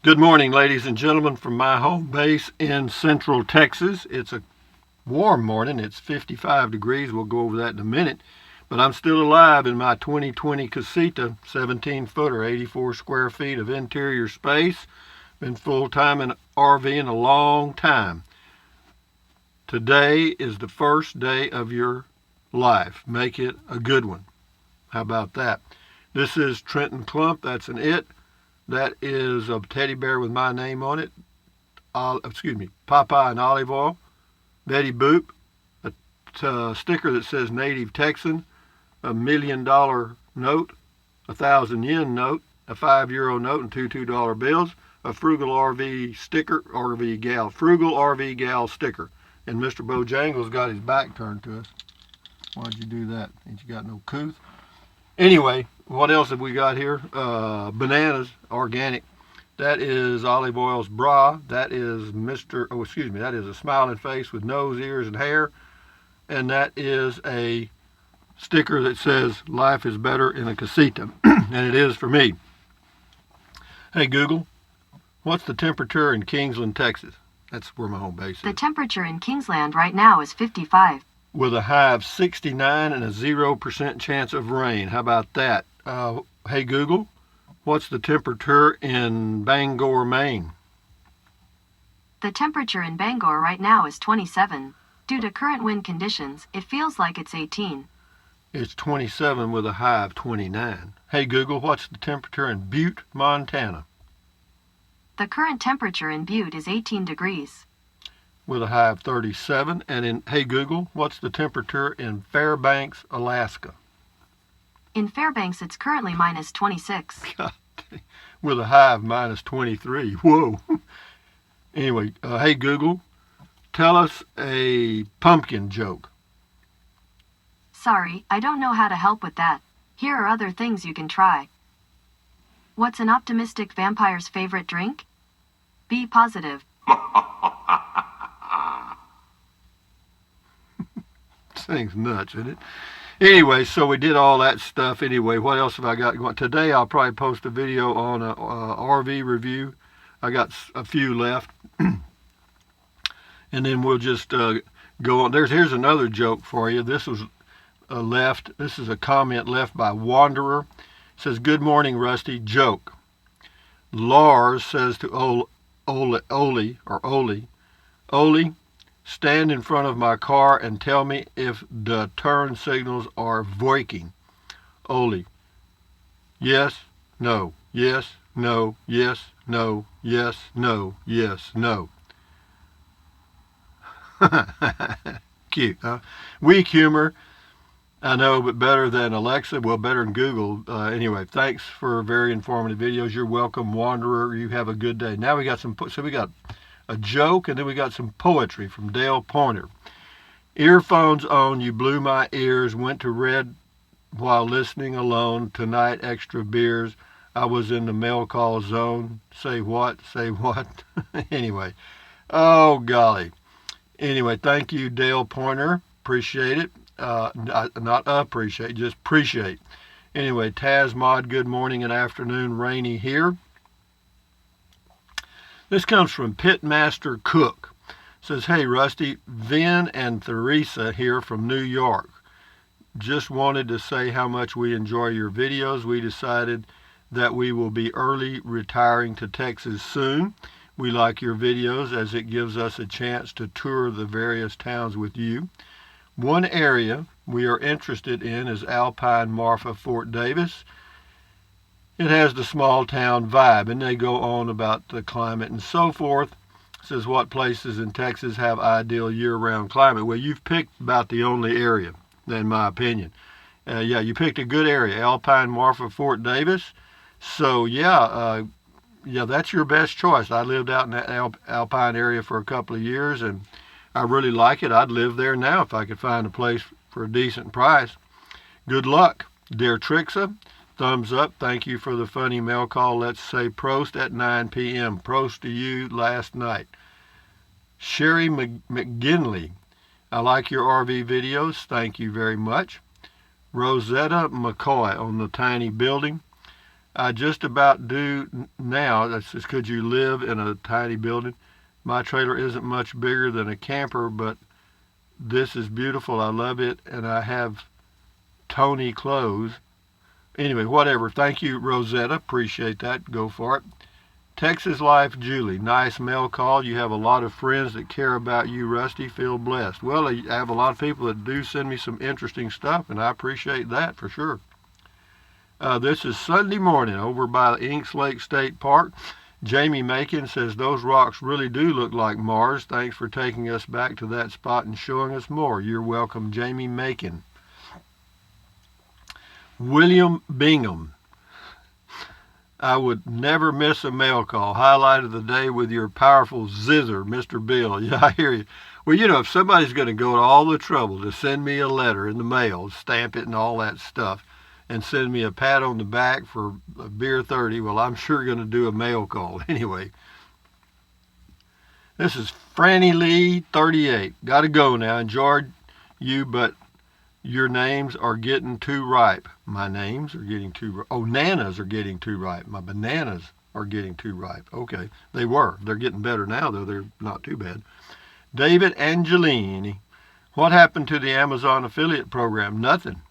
Good morning, ladies and gentlemen, from my home base in Central Texas. It's a warm morning. It's 55 degrees. We'll go over that in a minute. But I'm still alive in my 2020 Casita, 17-footer, 84 square feet of interior space. Been full-time in RVing a long time. Today is the first day of your life. Make it a good one. How about that? This is Trenton Clump. That's an it. That is a teddy bear with my name on it. Popeye and olive oil. Betty Boop. A sticker that says Native Texan. $1 million note. 1,000 yen note. A €5 note and two $2 bills. A Frugal RV sticker. Frugal RV Gal sticker. And Mr. Bojangles got his back turned to us. Why'd you do that? Ain't you got no couth? Anyway, what else have we got here? Bananas, organic. That is Olive Oil's bra. That is that is a smiling face with nose, ears, and hair. And that is a sticker that says life is better in a casita. And it is for me. Hey Google, what's the temperature in Kingsland, Texas? That's where my home base is. The temperature in Kingsland right now is 55. With a high of 69 and a 0% chance of rain. How about that? Hey Google, what's the temperature in Bangor, Maine? The temperature in Bangor right now is 27. Due to current wind conditions, it feels like it's 18. It's 27 with a high of 29. Hey Google, what's the temperature in Butte, Montana? The current temperature in Butte is 18 degrees. With a high of 37. And hey Google, what's the temperature in Fairbanks, Alaska? In Fairbanks, it's currently minus 26. With a high of minus 23. Whoa. Anyway, hey Google, tell us a pumpkin joke. Sorry, I don't know how to help with that. Here are other things you can try. What's an optimistic vampire's favorite drink? Be positive. This thing's nuts, isn't it? Anyway, so we did all that stuff. Anyway, what else have I got going? Today I'll probably post a video on a RV review. I got a few left. And then we'll just go on. Here's another joke for you. This was This is a comment left by Wanderer. It says, "Good morning, Rusty. Joke. Lars says to Oli, stand in front of my car and tell me if the turn signals are working." Oli, yes, no, yes, no, yes, no, yes, no, yes, no. Cute, huh? Weak humor, I know, but better than Alexa. Well, better than Google. Anyway, thanks for very informative videos. You're welcome, Wanderer. You have a good day. Now we got we got a joke, and then we got some poetry from Dale Pointer. Earphones on, you blew my ears, went to red while listening alone. Tonight, extra beers. I was in the mail call zone. Say what? Say what? Anyway, oh golly. Anyway, thank you, Dale Pointer. Appreciate it. Not appreciate, just appreciate. Anyway, Taz Mod, good morning and afternoon. Rainy here. This comes from Pitmaster Cook. It says, "Hey Rusty, Vin and Theresa here from New York. Just wanted to say how much we enjoy your videos. We decided that we will be early retiring to Texas soon. We like your videos as it gives us a chance to tour the various towns with you. One area we are interested in is Alpine Marfa, Fort Davis. It has the small town vibe," and they go on about the climate and so forth. It says, "What places in Texas have ideal year-round climate?" Well, you've picked about the only area, in my opinion. Yeah, you picked a good area, Alpine Marfa, Fort Davis. So yeah, that's your best choice. I lived out in that Alpine area for a couple of years, and I really like it. I'd live there now if I could find a place for a decent price. Good luck. Dear Trixa, thumbs up. Thank you for the funny mail call. Let's say Prost at 9 p.m. Prost to you last night. Sherry McGinley, I like your RV videos. Thank you very much. Rosetta McCoy on the tiny building. I just about do now. That's just could you live in a tiny building? My trailer isn't much bigger than a camper, but this is beautiful. I love it, and I have Tony clothes. Anyway, whatever. Thank you, Rosetta. Appreciate that. Go for it. Texas Life Julie. Nice mail call. You have a lot of friends that care about you, Rusty. Feel blessed. Well, I have a lot of people that do send me some interesting stuff, and I appreciate that for sure. This is Sunday morning over by Inks Lake State Park. Jamie Macon says, those rocks really do look like Mars. Thanks for taking us back to that spot and showing us more. You're welcome, Jamie Macon. William Bingham. I would never miss a mail call. Highlight of the day with your powerful zither, Mr. Bill. Yeah, I hear you. Well, you know, if somebody's going to go to all the trouble to send me a letter in the mail, stamp it and all that stuff, and send me a pat on the back for a beer 30, well, I'm sure going to do a mail call. Anyway, this is Franny Lee, 38. Got to go now. Enjoyed you, but your names are getting too ripe. My names are getting too ripe. Oh, nanas are getting too ripe. My bananas are getting too ripe. Okay, they were. They're getting better now, though. They're not too bad. David Angelini. What happened to the Amazon affiliate program? Nothing.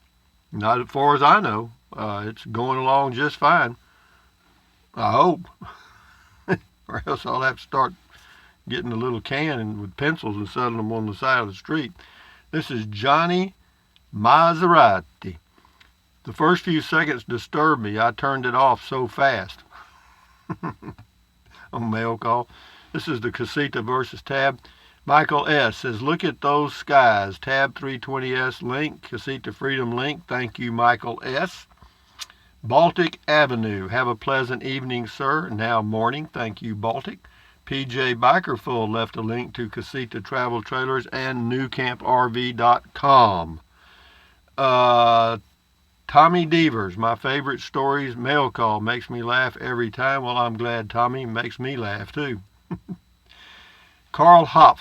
Not as far as I know. It's going along just fine. I hope. Or else I'll have to start getting a little can and with pencils and setting them on the side of the street. This is Johnny Maserati. The first few seconds disturbed me. I turned it off so fast. On mail call. This is the Casita versus Tab. Michael S. says, look at those skies. Tab 320S link, Casita Freedom link. Thank you, Michael S. Baltic Avenue. Have a pleasant evening, sir. Now morning. Thank you, Baltic. PJ Bikerful left a link to Casita Travel Trailers and newcamprv.com. Tommy Devers, my favorite stories mail call. Makes me laugh every time. Well, I'm glad Tommy makes me laugh too. Carl Hopf,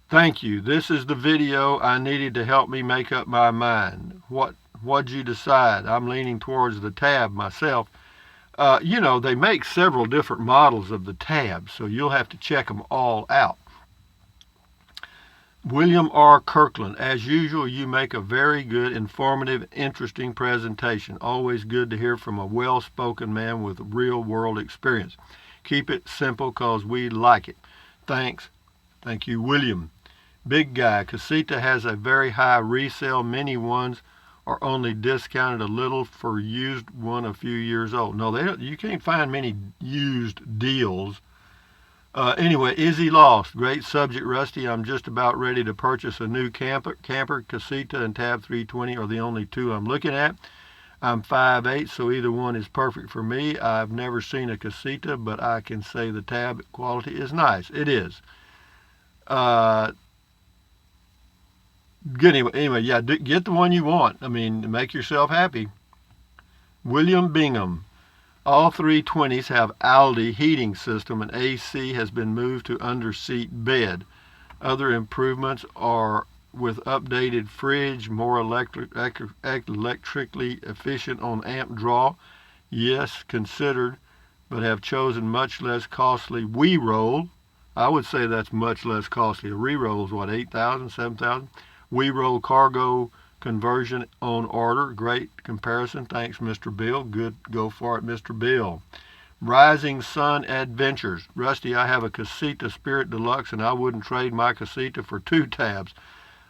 thank you. This is the video I needed to help me make up my mind. What'd you decide? I'm leaning towards the Tab myself. You know, they make several different models of the Tab, so you'll have to check them all out. William R. Kirkland, as usual, you make a very good, informative, interesting presentation. Always good to hear from a well-spoken man with real-world experience. Keep it simple because we like it. Thanks. Thank you, William. Big guy, Casita has a very high resale. Many ones are only discounted a little for used one a few years old. No, you can't find many used deals. Anyway, Izzy Lost. Great subject, Rusty. I'm just about ready to purchase a new camper. Casita and Tab 320 are the only two I'm looking at. I'm 5'8", so either one is perfect for me. I've never seen a Casita, but I can say the Tab quality is nice. It is. Anyway, yeah, get the one you want. I mean, make yourself happy. William Bingham. All 320s have Aldi heating system, and AC has been moved to under-seat bed. Other improvements are with updated fridge, more electrically efficient on amp draw. Yes, considered, but have chosen much less costly WeRoll. I would say that's much less costly. A re-roll is what, 8,000, 7,000? WeRoll cargo conversion on order. Great comparison. Thanks, Mr. Bill. Good. Go for it, Mr. Bill. Rising Sun Adventures. Rusty, I have a Casita Spirit Deluxe, and I wouldn't trade my Casita for 2 Tabs.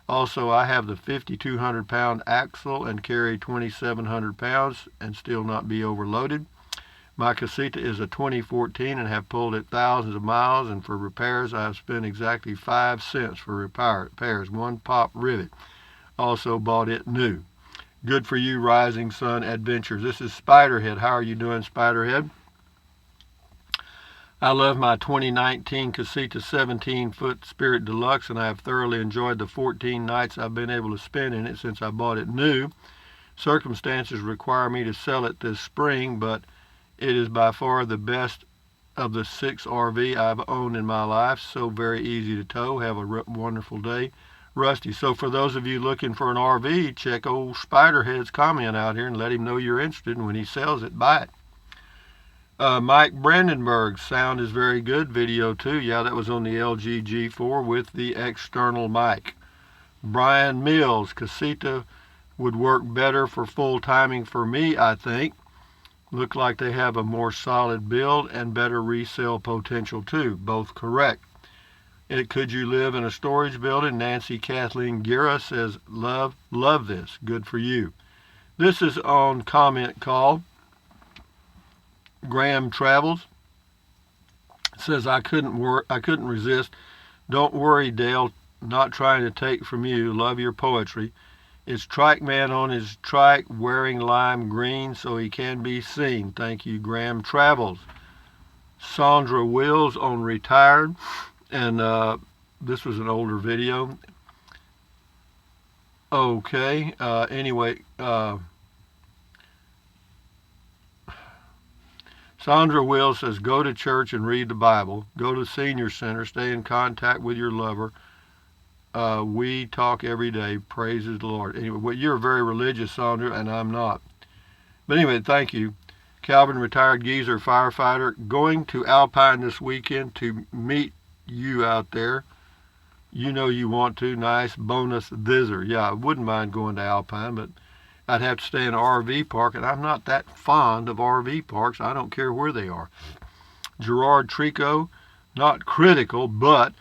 Also, I have the 5,200-pound axle and carry 2,700 pounds and still not be overloaded. My Casita is a 2014 and have pulled it thousands of miles, and for repairs I have spent exactly 5 cents for repairs. 1 pop rivet. Also bought it new. Good for you, Rising Sun Adventures. This is Spiderhead. How are you doing, Spiderhead? I love my 2019 Casita 17-foot Spirit Deluxe, and I have thoroughly enjoyed the 14 nights I've been able to spend in it since I bought it new. Circumstances require me to sell it this spring, but it is by far the best of the 6 RV I've owned in my life. So very easy to tow. Have a wonderful day. Rusty. So for those of you looking for an RV, check old Spiderhead's comment out here and let him know you're interested, and when he sells it, buy it. Mike Brandenburg, sound is very good. Video too. Yeah, that was on the LG G4 with the external mic. Brian Mills, Casita would work better for full timing for me, I think. Look like they have a more solid build and better resale potential too. Both correct. Could you live in a storage building? Nancy Kathleen Guerra says, love this. Good for you. This is on comment call. Graham Travels says, I couldn't resist. Don't worry, Dale. Not trying to take from you. Love your poetry. It's Trike Man on his trike wearing lime green so he can be seen. Thank you, Graham Travels. Sandra Wills on retired. And this was an older video. Okay. Anyway, Sandra Wills says, go to church and read the Bible. Go to senior center. Stay in contact with your lover. We talk every day. Praises the Lord. Anyway, well, you're very religious, Sandra, and I'm not. But anyway, thank you. Calvin, retired geezer firefighter, going to Alpine this weekend to meet you out there. You know you want to. Nice bonus thither. Yeah, I wouldn't mind going to Alpine, but I'd have to stay in an RV park, and I'm not that fond of RV parks. I don't care where they are. Gerard Trico, not critical, but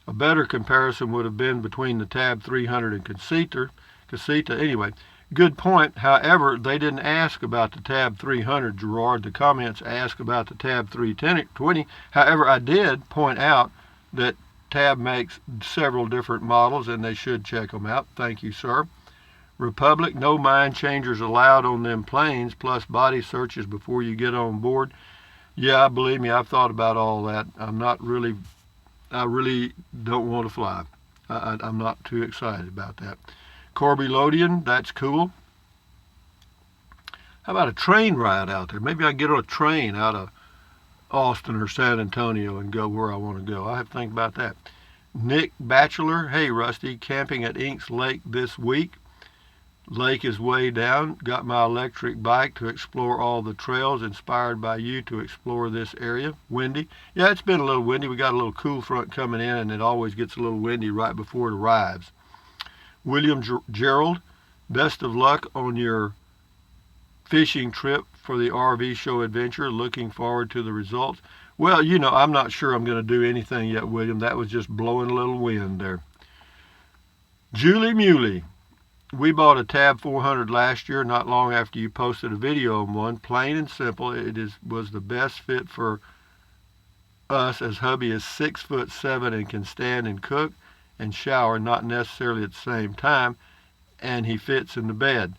a better comparison would have been between the Tab 300 and Casita. Anyway, good point. However, they didn't ask about the Tab 300, Gerard. The comments asked about the Tab 320. However, I did point out that Tab makes several different models, and they should check them out. Thank you, sir. Republic, no mind changers allowed on them planes, plus body searches before you get on board. Yeah, believe me, I've thought about all that. I really don't want to fly. I'm not too excited about that. Corby Lodian, that's cool. How about a train ride out there? Maybe I get on a train out of Austin or San Antonio and go where I want to go. I have to think about that. Nick Batchelor, hey Rusty, camping at Inks Lake this week. Lake is way down. Got my electric bike to explore all the trails, inspired by you to explore this area. Windy. Yeah, it's been a little windy. We got a little cool front coming in, and it always gets a little windy right before it arrives. William Gerald, best of luck on your fishing trip for the RV show adventure. Looking forward to the results. Well, you know, I'm not sure I'm going to do anything yet, William. That was just blowing a little wind there. Julie Muley. We bought a Tab 400 last year, not long after you posted a video on one. Plain and simple, was the best fit for us, as hubby is 6'7" and can stand and cook and shower, not necessarily at the same time, and he fits in the bed.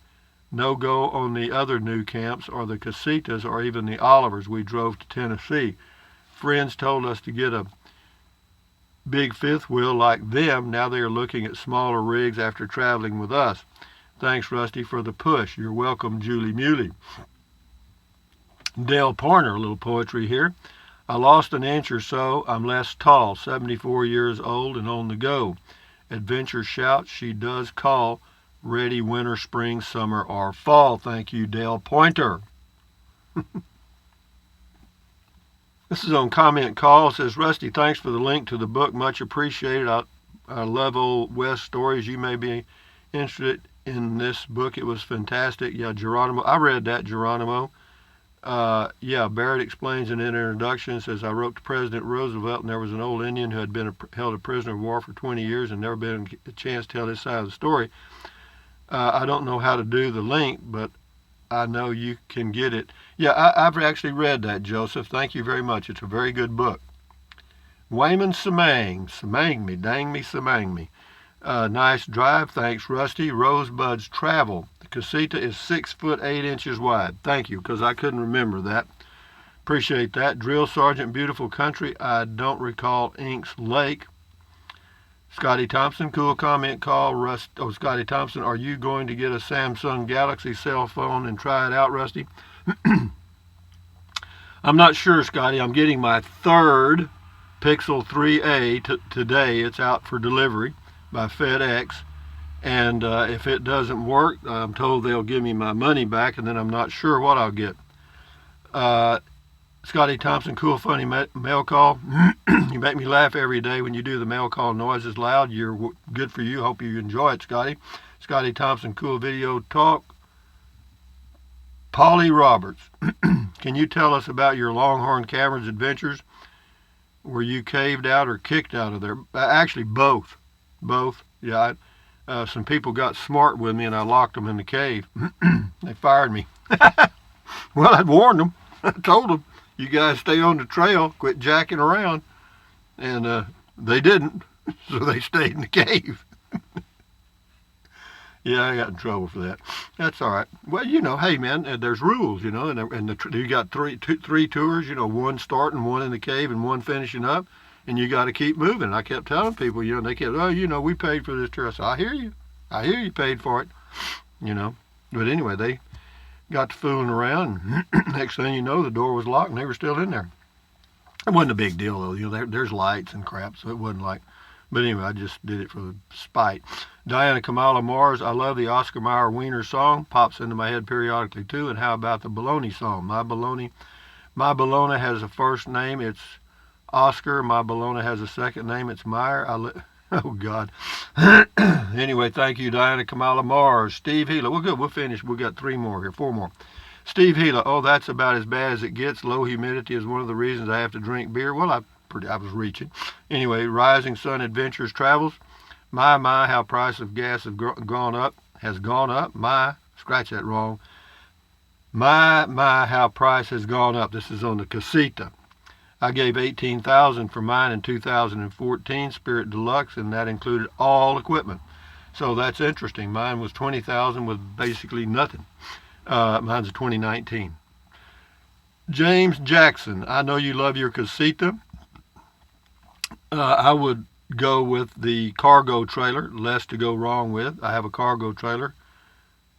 No go on the other new camps or the Casitas or even the Olivers. We drove to Tennessee. Friends told us to get a big fifth wheel like them. Now they are looking at smaller rigs after traveling with us. Thanks, Rusty, for the push. You're welcome, Julie Muley. Dale Pointer, a little poetry here. I lost an inch or so. I'm less tall, 74 years old and on the go. Adventure shouts, she does call. Ready winter, spring, summer, or fall. Thank you, Dale Pointer. This is on comment call. It says, Rusty, thanks for the link to the book. Much appreciated. I love old West stories. You may be interested in this book. It was fantastic. Yeah, Geronimo. I read that, Geronimo. Yeah, Barrett explains in an introduction, says, I wrote to President Roosevelt, and there was an old Indian who had been held a prisoner of war for 20 years and never been a chance to tell his side of the story. I don't know how to do the link, but I know you can get it. Yeah, I've actually read that, Joseph. Thank you very much. It's a very good book. Wayman Samang me, dang me, Samang me. Nice drive. Thanks, Rusty. Rosebud's Travel. The Casita is 6'8" wide. Thank you, because I couldn't remember that. Appreciate that. Drill Sergeant, Beautiful Country. I don't recall Inks Lake. Scotty Thompson, cool comment call. Scotty Thompson, are you going to get a Samsung Galaxy cell phone and try it out, Rusty? I'm not sure, Scotty. I'm getting my third Pixel 3a today. It's out for delivery. by FedEx. And if it doesn't work, I'm told they'll give me my money back, and then I'm not sure what I'll get. Scotty Thompson, cool, funny mail call. You make me laugh every day when you do the mail call noises loud. You're good for you. Hope you enjoy it, Scotty. Scotty Thompson, cool video talk. Polly Roberts, can you tell us about your Longhorn Caverns adventures? Were you caved out or kicked out of there? Actually, both. Both. Yeah. Some people got smart with me, and I locked them in the cave. They fired me. Well, I'd warned them. I told them, you guys stay on the trail, quit jacking around. And they didn't, so they stayed in the cave. Yeah, I got in trouble for that. That's all right. Well, hey, man, there's rules, and you got three tours, one starting, one in the cave, and one finishing up, and you got to keep moving. I kept telling people, they kept, we paid for this tour. I said, I hear you paid for it, But anyway, they got to fooling around, and next thing you know, the door was locked, and they were still in there. It wasn't a big deal, though. There's lights and crap, so it wasn't like. But anyway, I just did it for spite. Diana Kamala Mars, I love the Oscar Mayer Wiener song. Pops into my head periodically, too. And how about the Bologna song? My Bologna has a first name. It's Oscar. My Bologna has a second name. It's Meyer. Oh, God. Anyway, thank you, Diana Kamala Mars. Steve Hela. Well, good. We'll finish. We got 4 more. Steve Hela. Oh, that's about as bad as it gets. Low humidity is one of the reasons I have to drink beer. Well, I was reaching. Anyway, Rising Sun Adventures Travels. My, how price of gas has gone up. Scratch that wrong. My, how price has gone up. This is on the Casita. I gave $18,000 for mine in 2014, Spirit Deluxe, and that included all equipment. So that's interesting. Mine was $20,000 with basically nothing. Mine's a 2019. James Jackson, I know you love your Casita. I would go with the cargo trailer, less to go wrong with. I have a cargo trailer.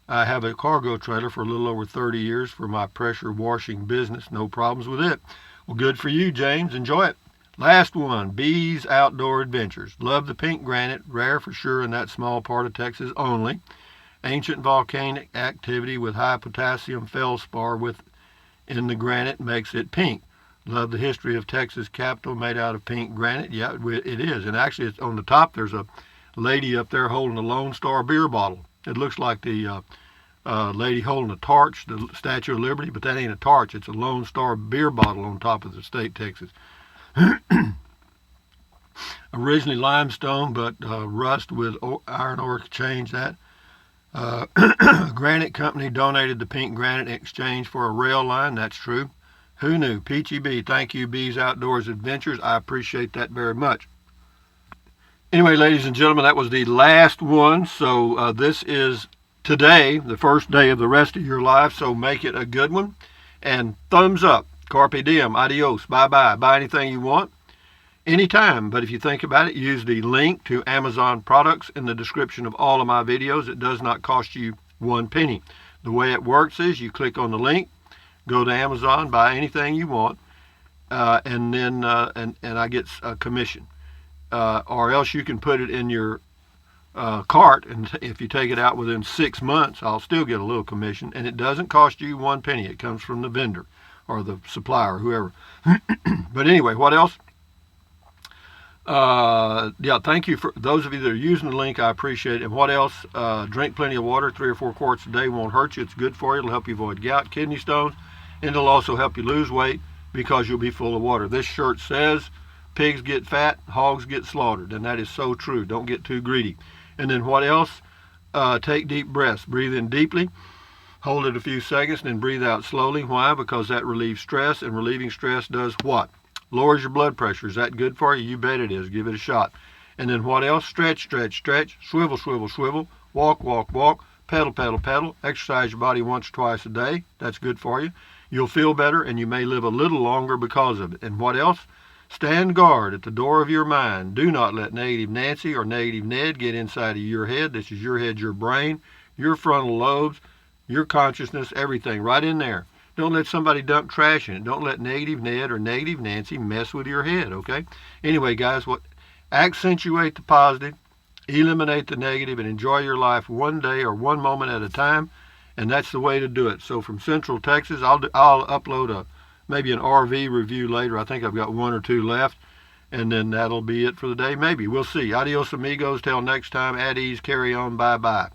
I have a cargo trailer for a little over 30 years for my pressure washing business. No problems with it. Well, good for you, James. Enjoy it. Last one, Bees Outdoor Adventures. Love the pink granite, rare for sure in that small part of Texas only. Ancient volcanic activity with high potassium feldspar in the granite makes it pink. Love the history of Texas Capitol made out of pink granite. Yeah, it is. And actually, it's on the top, there's a lady up there holding a Lone Star beer bottle. It looks like the lady holding a torch, the Statue of Liberty, but that ain't a torch. It's a Lone Star beer bottle on top of the state Texas. Originally limestone, but rust with iron ore changed that. Granite Company donated the pink granite in exchange for a rail line. That's true. Who knew? Peachy B, thank you, Bees Outdoors Adventures. I appreciate that very much. Anyway, ladies and gentlemen, that was the last one. So this is today, the first day of the rest of your life. So make it a good one. And thumbs up. Carpe diem. Adios. Bye-bye. Buy anything you want. Anytime. But if you think about it, use the link to Amazon products in the description of all of my videos. It does not cost you 1 penny. The way it works is you click on the link, go to Amazon, buy anything you want, and then I get a commission. Or else you can put it in your cart, and if you take it out within 6 months, I'll still get a little commission, and it doesn't cost you 1 penny. It comes from the vendor or the supplier, whoever. But anyway, what else? Yeah, thank you for those of you that are using the link. I appreciate it. And what else? Drink plenty of water. 3 or 4 quarts a day won't hurt you. It's good for you. It'll help you avoid gout, kidney stones, and it'll also help you lose weight because you'll be full of water. This shirt says pigs get fat, hogs get slaughtered, and that is so true. Don't get too greedy. And then what else? Take deep breaths. Breathe in deeply, hold it a few seconds, and then breathe out slowly. Why? Because that relieves stress, and relieving stress does what? Lowers your blood pressure. Is that good for you? You bet it is. Give it a shot. And then what else? Stretch, stretch, stretch. Swivel, swivel, swivel. Walk, walk, walk. Pedal, pedal, pedal. Exercise your body once or twice a day. That's good for you. You'll feel better, and you may live a little longer because of it. And what else? Stand guard at the door of your mind. Do not let Negative Nancy or Negative Ned get inside of your head. This is your head, your brain, your frontal lobes, your consciousness, everything right in there. Don't let somebody dump trash in it. Don't let Negative Ned or Negative Nancy mess with your head, okay? Anyway, guys, accentuate the positive, Eliminate the negative and enjoy your life one day or one moment at a time, and that's the way to do it. So from Central Texas, I'll upload maybe an RV review later. I think I've got one or two left, and then that'll be it for the day. Maybe we'll see. Adios amigos. Till next time. At ease. Carry on. Bye bye.